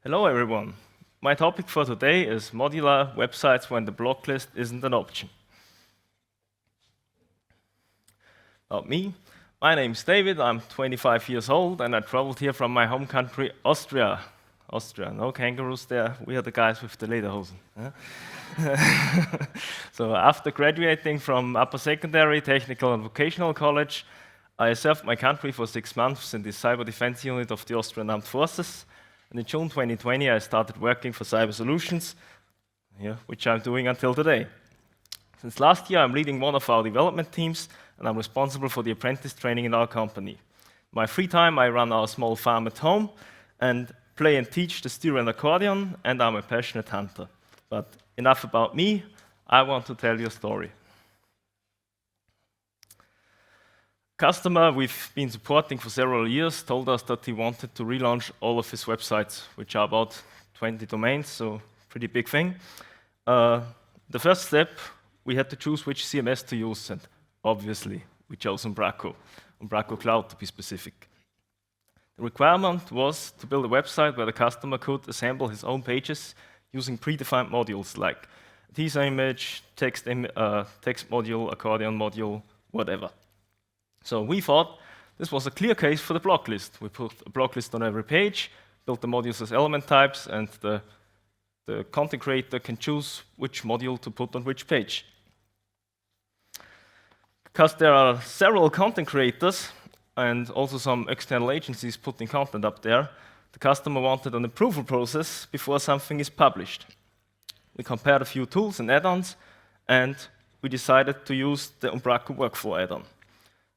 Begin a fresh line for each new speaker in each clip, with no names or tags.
Hello everyone. My topic for today is modular websites when the block list isn't an option. About me, my name's David, I'm 25 years old and I traveled here from my home country, Austria. Austria, no kangaroos there, we are the guys with the lederhosen. Huh? So after graduating from upper secondary, technical and vocational college, I served my country for 6 months in the cyber defense unit of the Austrian Armed Forces. And in June 2020, I started working for Cyber Solutions, which I'm doing until today. Since last year, I'm leading one of our development teams, and I'm responsible for the apprentice training in our company. In my free time, I run our small farm at home and play and teach the stereo and accordion, and I'm a passionate hunter. But enough about me, I want to tell you a story. Customer we've been supporting for several years told us that he wanted to relaunch all of his websites, which are about 20 domains, so pretty big thing. The first step, we had to choose which CMS to use, and obviously we chose Umbraco Cloud to be specific. The requirement was to build a website where the customer could assemble his own pages using predefined modules like teaser image, text module, accordion module, whatever. So we thought this was a clear case for the block list. We put a block list on every page, built the modules as element types, and the content creator can choose which module to put on which page. Because there are several content creators and also some external agencies putting content up there, the customer wanted an approval process before something is published. We compared a few tools and add-ons, and we decided to use the Umbraco workflow add-on.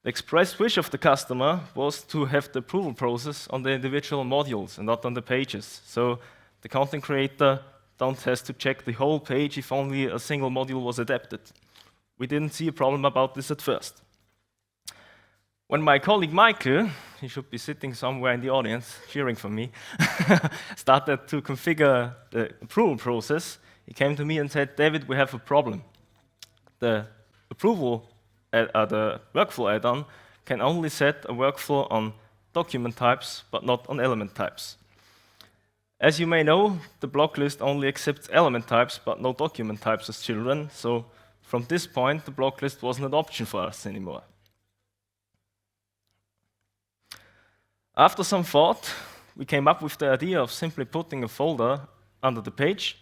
The express wish of the customer was to have the approval process on the individual modules and not on the pages. So the content creator don't have to check the whole page if only a single module was adapted. We didn't see a problem about this at first. When my colleague Michael, he should be sitting somewhere in the audience cheering for me, started to configure the approval process, he came to me and said, "David, we have a problem. The workflow add-on can only set a workflow on document types, but not on element types. As you may know, the block list only accepts element types, but no document types as children, so from this point, the block list wasn't an option for us anymore." After some thought, we came up with the idea of simply putting a folder under the page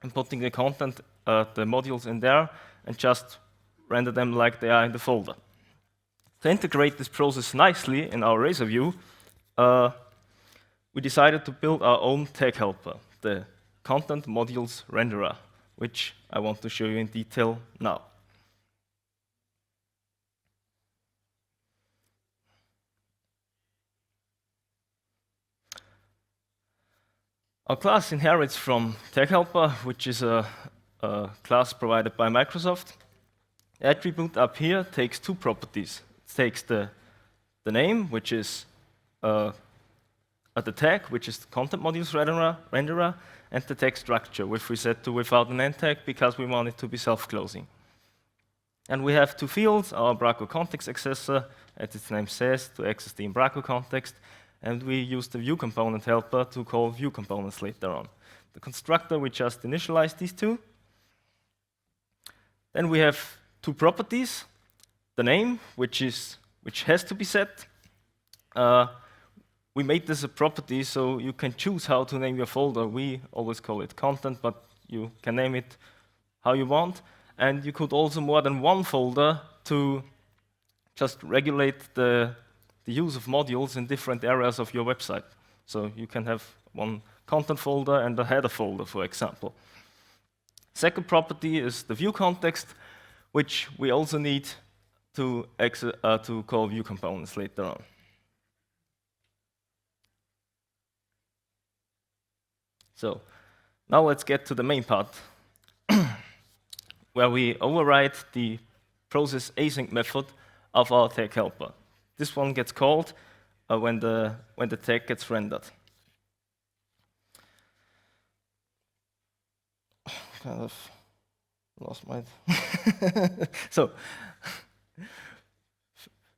and putting the content, the modules in there, and just render them like they are in the folder. To integrate this process nicely in our Razor view, we decided to build our own tag helper, the content modules renderer, which I want to show you in detail now. Our class inherits from tag helper, which is a class provided by Microsoft. The attribute up here takes two properties. It takes the name, which is the tag, which is the content modules renderer, and the tag structure, which we set to without an end tag because we want it to be self-closing. And we have two fields, our Umbraco context accessor, as its name says, to access the Umbraco context, and we use the view component helper to call view components later on. The constructor, we just initialize these two. Then we have two properties, the name, which has to be set. We made this a property so you can choose how to name your folder. We always call it content, but you can name it how you want. And you could also more than one folder to just regulate the use of modules in different areas of your website. So you can have one content folder and a header folder, for example. Second property is the view context, which we also need to call view components later on. So now let's get to the main part, where we override the process async method of our tag helper. This one gets called when the tag gets rendered. Kind of lost my. So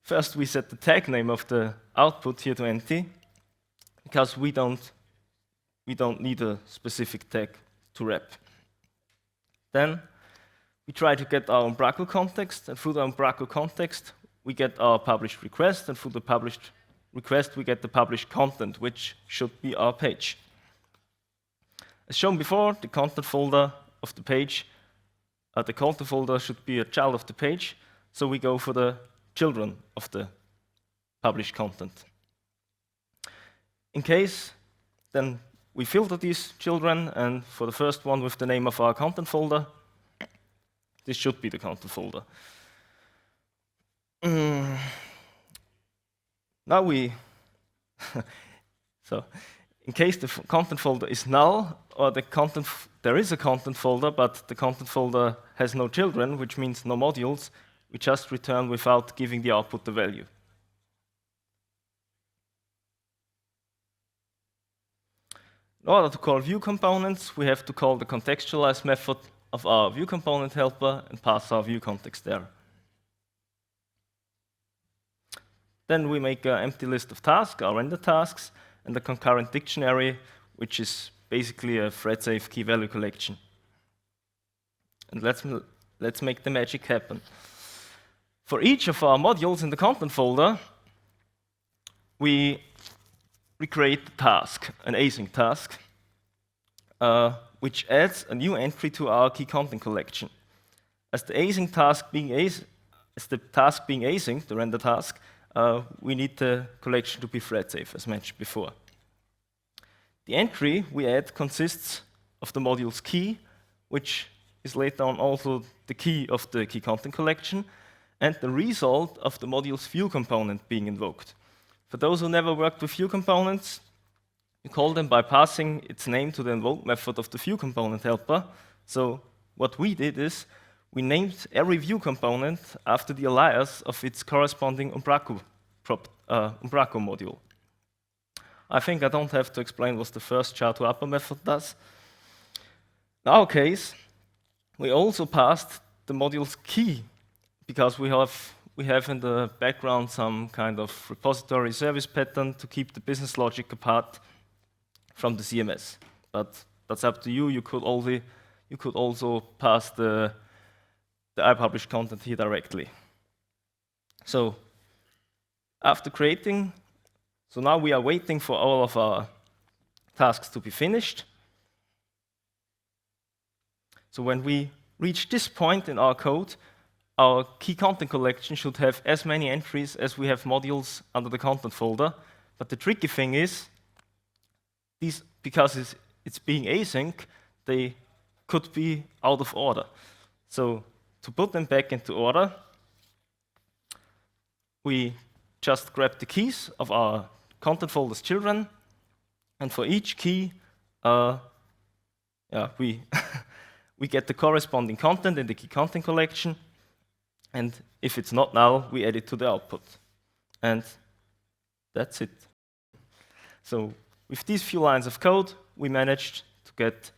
first we set the tag name of the output here to empty, because we don't we don't need a specific tag to wrap. Then we try to get our Umbraco context, and through the Umbraco context, we get our published request, and through the published request, we get the published content, which should be our page. As shown before, the content folder of the page, the content folder should be a child of the page, so we go for the children of the published content. In case, then we filter these children, and for the first one with the name of our content folder, this should be the content folder. Now so in case the content folder is null, or there is a content folder, but the content folder has no children, which means no modules, we just return without giving the output the value. In order to call view components, we have to call the contextualize method of our view component helper and pass our view context there. Then we make an empty list of tasks, our render tasks, and a concurrent dictionary, which is basically a thread-safe key-value collection. And let's make the magic happen. For each of our modules in the content folder, we create a task, an async task, which adds a new entry to our key content collection. As the task being async, the render task, we need the collection to be thread-safe, as mentioned before. The entry we add consists of the module's key, which is later on also the key of the key content collection, and the result of the module's view component being invoked. For those who never worked with view components, you call them by passing its name to the invoke method of the view component helper. So what we did is we named every view component after the alias of its corresponding Umbraco module. I think I don't have to explain what the first child to upper method does. In our case, we also passed the module's key, because we have in the background some kind of repository service pattern to keep the business logic apart from the CMS. But that's up to you. You could also pass the iPublish content here directly. So after creating, so now we are waiting for all of our tasks to be finished. So when we reach this point in our code, our key content collection should have as many entries as we have modules under the content folder. But the tricky thing is, because it's being async, they could be out of order. So to put them back into order, we just grab the keys of our content folder's children, and for each key, we get the corresponding content in the key content collection, and if it's not null, we add it to the output. And that's it. So with these few lines of code, we managed to get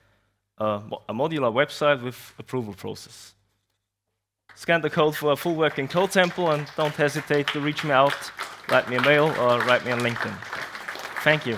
a modular website with approval process. Scan the code for a full working code sample, and don't hesitate to reach me out, write me a mail, or write me on LinkedIn. Thank you.